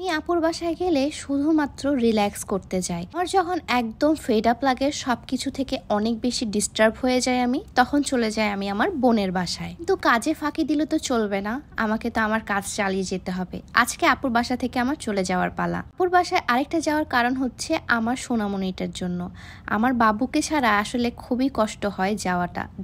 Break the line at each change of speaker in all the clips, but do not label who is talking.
আমি আপুর বাসায় গেলে শুধুমাত্র রিল্যাক্স করতে যাই। আমার যখন একদম ফেড আপ লাগে, সবকিছু থেকে অনেক বেশি ডিস্টার্ব হয়ে যায়, আমি তখন চলে যাই আমি আমার বোনের বাসায়। কিন্তু কাজে ফাঁকি দিলে তো চলবে না, আমাকে তো আমার কাজ চালিয়ে যেতে হবে। আজকে আপুর বাসা থেকে আমার চলে যাওয়ার পালা। আপুর বাসায় আরেকটা যাওয়ার কারণ হচ্ছে আমার সোনামণিটার জন্য। আমার বাবুকে ছাড়া আসলে খুবই কষ্ট হয়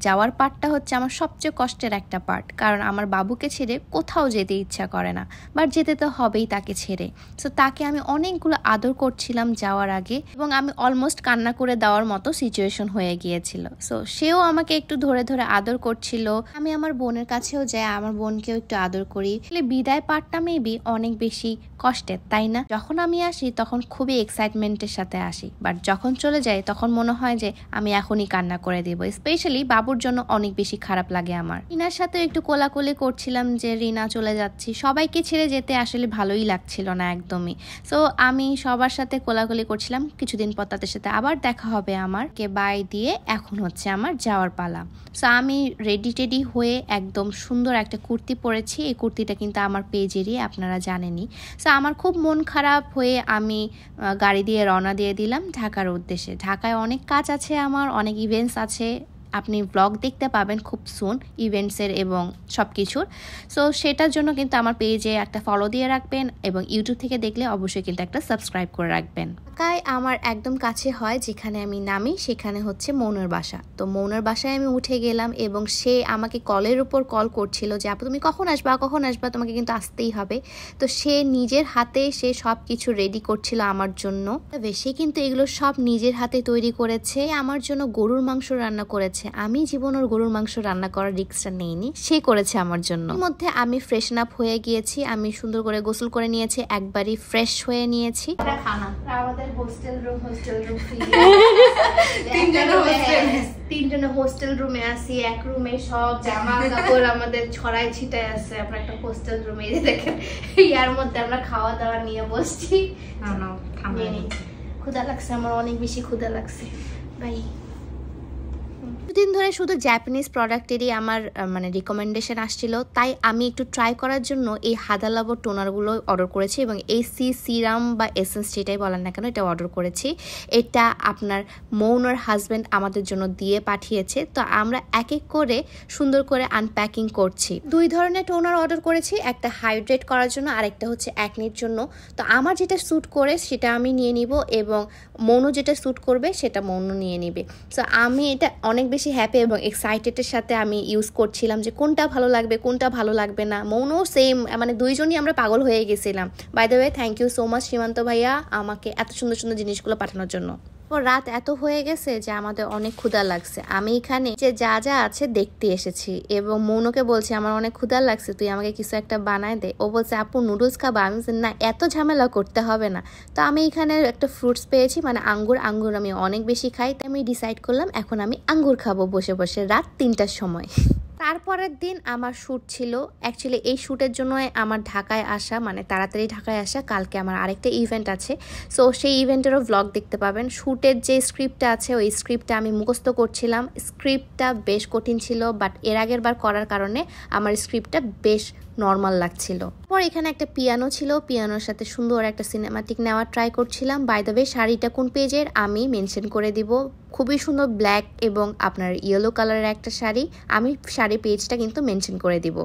যাওয়ার পার্টটা হচ্ছে আমার সবচেয়ে কষ্টের একটা পার্ট, কারণ আমার বাবুকে ছেড়ে কোথাও যেতে ইচ্ছা করে না, বাট যেতে তো হবেই তাকে ছেড়ে। সো তাকে আমি অনেকগুলো আদর করছিলাম যাওয়ার আগে, এবং আমি অলমোস্ট কান্না করে দেওয়ার মতো সিচুয়েশন হয়ে গিয়েছিল। সো সেও আমাকে একটু ধরে ধরে আদর করছিল। আমি আমার বোনের কাছেও যাই, আমার বোনকেও একটু আদর করি। বিদায় পার্টটা মেবি অনেক বেশি কষ্টের, তাই না? যখন আমি আসি তখন খুবই এক্সাইটমেন্টের সাথে আসি, বাট যখন চলে যাই তখন মনে হয় যে আমি এখনই কান্না করে দিব। স্পেশালি বাবুর জন্য অনেক বেশি খারাপ লাগে আমার। রিনার সাথে একটু কোলাকুলি করছিলাম যে রিনা চলে যাচ্ছি, সবাইকে ছেড়ে যেতে আসলে ভালোই লাগছিল না একদমই। সো আমি সবার সাথে কোলাকুলি করছিলাম, কিছুদিন পর তাদের সাথে আবার দেখা হবে আমার। কে বাই দিয়ে এখন হচ্ছে আমার যাওয়ার পালা। সো আমি রেডি হয়ে একদম সুন্দর একটা কুর্তি পরেছি। এই কুর্তিটা কিন্তু আমার পেজেরই, আপনারা জানেনই। সো আমার খুব মন খারাপ হয়ে আমি গাড়ি দিয়ে রওনা দিয়ে দিলাম ঢাকার উদ্দেশ্যে। ঢাকায় অনেক কাজ আছে আমার, অনেক ইভেন্টস আছে, আপনি ব্লগ দেখতে পাবেন খুব সুন ইভেন্টসের এবং সব কিছুর। সো সেটার জন্য কিন্তু আমার পেজে একটা ফলো দিয়ে রাখবেন, এবং ইউটিউব থেকে দেখলে অবশ্যই কিন্তু একটা সাবস্ক্রাইব করে রাখবেন। ঢাকায় আমার একদম কাছে হয়, যেখানে আমি নামি সেখানে হচ্ছে মৌনের বাসা। তো মৌনের বাসায় আমি উঠে গেলাম, এবং সে আমাকে কলের উপর কল করছিল যে আপু তুমি কখন আসবা, তোমাকে কিন্তু আসতেই হবে। তো সে নিজের হাতে সে সব কিছু রেডি করছিল আমার জন্য। সে কিন্তু এগুলো সব নিজের হাতে তৈরি করেছে, আমার জন্য গরুর মাংস রান্না করেছে। আমি জীবন ওর গরুর মাংস রান্না করার রিস্কটা নেইনি, সে করেছে আমার জন্য। এর মধ্যে আমি ফ্রেশন আপ হয়ে গিয়েছি, আমি সুন্দর করে গোসল করে নিয়েছি, একবারই ফ্রেশ হয়ে নিয়েছি। আমাদের হোস্টেল রুম তিনজনের হোস্টেল রুমে আছি, এক রুমে সব জামা কাপড় আমাদের ছড়াই ছিটায় আছে। আমরা একটা হোস্টেল রুমে দেখেন, ইয়ার মধ্যে আমরা খাওয়া দাওয়া নিয়ে বসছি। ক্ষুধা লাগছে আমার, অনেক বেশি ক্ষুধা লাগছে ভাই। দুদিন ধরে শুধু জাপানিজ প্রোডাক্টেরই আমার মানে রিকমেন্ডেশন আসছিল, তাই আমি একটু ট্রাই করার জন্য এই হাদা লাবর টোনারগুলো অর্ডার করেছি, এবং এই সিরাম বা এসেন্স যেটাই বলেন না কেন এটা অর্ডার করেছি। এটা আপনার মৌনের হাজব্যান্ড আমাদের জন্য দিয়ে পাঠিয়েছে। তো আমরা এক এক করে সুন্দর করে আনপ্যাকিং করছি। 2 ধরনের টোনার অর্ডার করেছি, একটা হাইড্রেট করার জন্য আর একটা হচ্ছে অ্যাকনির জন্য। তো আমার যেটা স্যুট করে সেটা আমি নিয়ে নিব, এবং মৌনও যেটা স্যুট করবে সেটা মৌনও নিয়ে নিবে। সো আমি এটা অনেক বেশি হ্যাপি এবং এক্সাইটেডের সাথে আমি ইউজ করছিলাম যে কোনটা ভালো লাগবে কোনটা ভালো লাগবে না। মৌনও সেম, মানে দুইজনই আমরা পাগল হয়ে গেছিলাম। By the way thank you so much Simanta ভাইয়া আমাকে এত সুন্দর সুন্দর জিনিসগুলো পাঠানোর জন্য। রাত এত হয়ে গেছে যে আমাদের অনেক ক্ষুধা লাগছে। আমি এখানে যে যা যা আছে দেখতে এসেছি, এবং মৌনকে বলছি আমার অনেক ক্ষুধা লাগছে, তুই আমাকে কিছু একটা বানায় দে। ও বলছে আপু নুডলস খাবা। আমি বলছি না, এত ঝামেলা করতে হবে না। তো আমি এখানে একটা ফ্রুটস পেয়েছি, মানে আঙ্গুর আমি অনেক বেশি খাই, তাই আমি ডিসাইড করলাম এখন আমি আঙ্গুর খাবো বসে বসে রাত 3টার সময়। তারপরের দিন আমার শ্যুট ছিল। অ্যাকচুয়ালি এই শ্যুটের জন্য আমার ঢাকায় আসা, মানে তাড়াতাড়ি ঢাকায় আসা। কালকে আমার আরেকটা ইভেন্ট আছে, সো সেই ইভেন্টেরও ভ্লগ দেখতে পাবেন। শ্যুটের যে স্ক্রিপ্টটা আছে ওই স্ক্রিপ্টটা আমি মুখস্থ করছিলাম। স্ক্রিপ্টটা বেশ কঠিন ছিল, বাট এর আগের বার করার কারণে আমার স্ক্রিপ্টটা বেশ নর্মাল লাগছিল। পর এখানে একটা পিয়ানো ছিল, পিয়ানোর সাথে সুন্দর একটা সিনেমাটিক নেওয়ার ট্রাই করছিলাম। বাই দ্য ওয়ে শাড়িটা কোন পেজের আমি মেনশন করে দিব। খুবই সুন্দর ব্ল্যাক এবং আপনার ইয়েলো কালারের একটা শাড়ি, আমি শাড়ি পেজটা কিন্তু মেনশন করে দিব।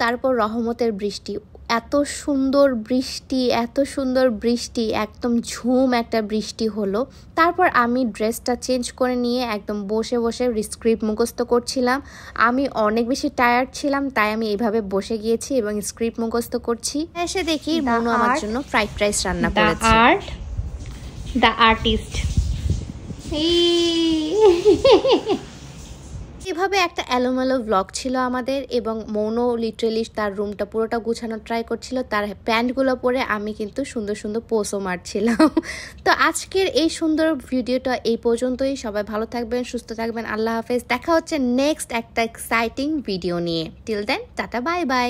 তারপর রহমতের বৃষ্টি, এত সুন্দর বৃষ্টি, একদম ঝুম একটা বৃষ্টি হলো। তারপর আমি ড্রেসটা চেঞ্জ করে নিয়ে একদম বসে বসে স্ক্রিপ্ট মুখস্থ করছিলাম। আমি অনেক বেশি টায়ার্ড ছিলাম, তাই আমি এইভাবে বসে গিয়েছি এবং স্ক্রিপ্ট মুখস্থ করছি। এসে দেখি মনু আমার জন্য ফ্রাইড রাইস রান্না করেছে।
The artist.
এভাবে একটা এলোমেলো ভ্লগ ছিল আমাদের, এবং মৌনও লিটারেলি তার রুমটা পুরোটা গুছানোর ট্রাই করছিল। তার প্যান্টগুলো পরে আমি কিন্তু সুন্দর সুন্দর পোজও মারছিলাম। তো আজকের এই সুন্দর ভিডিওটা এই পর্যন্তই। সবাই ভালো থাকবেন, সুস্থ থাকবেন, আল্লাহ হাফেজ। দেখা হচ্ছে নেক্সট একটা এক্সাইটিং ভিডিও নিয়ে। Till then tata, bye by.